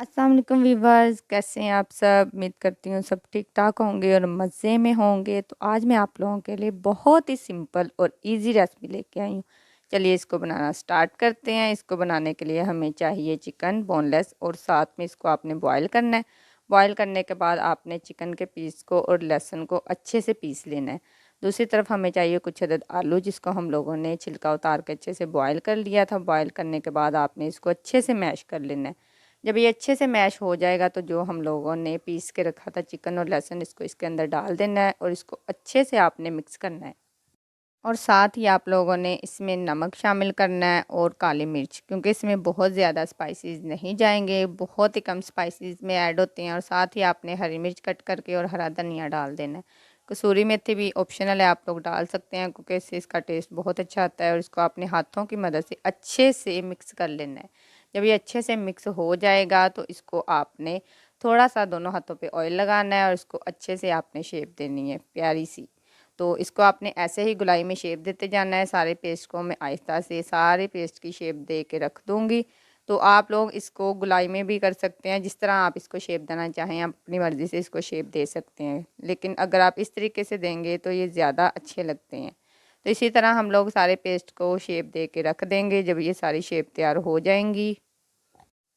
अस्सलाम वालेकुम वीवर्स, कैसे हैं आप सब। उम्मीद करती हूँ सब ठीक ठाक होंगे और मज़े में होंगे। तो आज मैं आप लोगों के लिए बहुत ही सिंपल और इजी रेसिपी लेके आई हूँ। चलिए इसको बनाना स्टार्ट करते हैं। इसको बनाने के लिए हमें चाहिए चिकन बोनलेस और साथ में इसको आपने बॉयल करना है। बॉयल करने के बाद आपने चिकन के पीस को और लहसुन को अच्छे से पीस लेना है। दूसरी तरफ हमें चाहिए कुछ अदद आलू, जिसको हम लोगों ने छिलका उतार के अच्छे से बॉयल कर लिया था। बॉयल करने के बाद आपने इसको अच्छे से मैश कर लेना है। जब ये अच्छे से मैश हो जाएगा तो जो हम लोगों ने पीस के रखा था चिकन और लहसुन, इसको इसके अंदर डाल देना है और इसको अच्छे से आपने मिक्स करना है। और साथ ही आप लोगों ने इसमें नमक शामिल करना है और काली मिर्च, क्योंकि इसमें बहुत ज़्यादा स्पाइसेस नहीं जाएंगे, बहुत ही कम स्पाइसेस में ऐड होते हैं। और साथ ही आपने हरी मिर्च कट करके और हरा धनिया डाल देना है। कसूरी मेथी भी ऑप्शनल है, आप लोग डाल सकते हैं, क्योंकि इससे इसका टेस्ट बहुत अच्छा आता है। और इसको अपने हाथों की मदद से अच्छे से मिक्स कर लेना है। जब ये अच्छे से मिक्स हो जाएगा तो इसको आपने थोड़ा सा दोनों हाथों पे ऑयल लगाना है और इसको अच्छे से आपने शेप देनी है प्यारी सी। तो इसको आपने ऐसे ही गुलाई में शेप देते जाना है। सारे पेस्ट को मैं आहिस्ता से सारे पेस्ट की शेप दे के रख दूँगी। तो आप लोग इसको गुलाई में भी कर सकते हैं, जिस तरह आप इसको शेप देना चाहें आप अपनी मर्ज़ी से इसको शेप दे सकते हैं। लेकिन अगर आप इस तरीके से देंगे तो ये ज़्यादा अच्छे लगते हैं। तो इसी तरह हम लोग सारे पेस्ट को शेप दे के रख देंगे जब ये सारी शेप तैयार हो जाएंगी।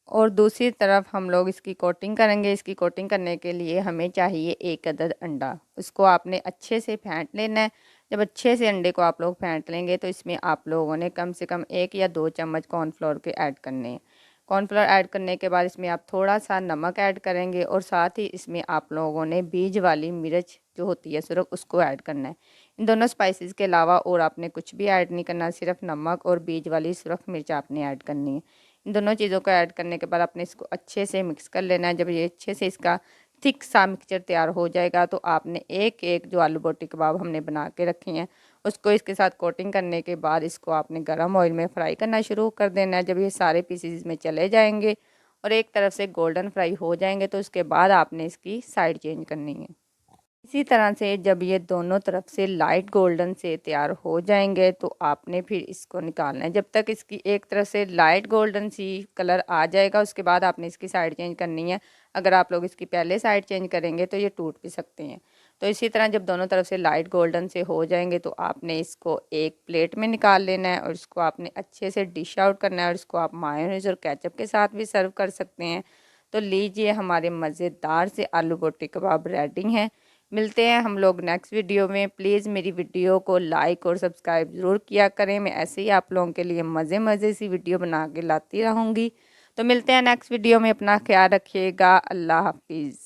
और दूसरी तरफ हम लोग इसकी कोटिंग करेंगे। इसकी कोटिंग करने के लिए हमें चाहिए एक अदद अंडा। उसको आपने अच्छे से फेंट लेना है। जब अच्छे से अंडे को आप लोग फेंट लेंगे तो इसमें आप लोगों ने कम से कम 1 या 2 चम्मच कॉर्नफ्लोर के ऐड करने हैं। कॉर्नफ्लोर ऐड करने के बाद इसमें आप थोड़ा सा नमक ऐड करेंगे और साथ ही इसमें आप लोगों ने बीज वाली मिर्च जो होती है सुरख, उसको ऐड करना है। इन दोनों स्पाइसेस के अलावा और आपने कुछ भी ऐड नहीं करना, सिर्फ नमक और बीज वाली सुरख मिर्च आपने ऐड करनी है। इन दोनों चीज़ों को ऐड करने के बाद आपने इसको अच्छे से मिक्स कर लेना है। जब ये अच्छे से इसका थिक सा मिक्सचर तैयार हो जाएगा तो आपने एक एक जो आलू बोटी कबाब हमने बना के रखे हैं उसको इसके साथ कोटिंग करने के बाद इसको आपने गरम ऑयल में फ्राई करना शुरू कर देना है। जब ये सारे पीसेस में चले जाएंगे और एक तरफ से गोल्डन फ्राई हो जाएंगे तो उसके बाद आपने इसकी साइड चेंज करनी है। इसी तरह से जब ये दोनों तरफ से लाइट गोल्डन से तैयार हो जाएंगे तो आपने फिर इसको निकालना है। जब तक इसकी एक तरफ से लाइट गोल्डन सी कलर आ जाएगा उसके बाद आपने इसकी साइड चेंज करनी है। अगर आप लोग इसकी पहले साइड चेंज करेंगे तो ये टूट भी सकते हैं। तो इसी तरह जब दोनों तरफ से लाइट गोल्डन से हो जाएंगे तो आपने इसको एक प्लेट में निकाल लेना है और इसको आपने अच्छे से डिश आउट करना है। और इसको आप मायोनीज और केचप के साथ भी सर्व कर सकते हैं। तो लीजिए, हमारे मज़ेदार से आलू बोटी कबाब रेडी हैं। मिलते हैं हम लोग नेक्स्ट वीडियो में। प्लीज़ मेरी वीडियो को लाइक और सब्सक्राइब ज़रूर किया करें। मैं ऐसे ही आप लोगों के लिए मज़े मज़े सी वीडियो बना के लाती रहूँगी। तो मिलते हैं नेक्स्ट वीडियो में। अपना ख्याल रखिएगा। अल्लाह हाफिज़।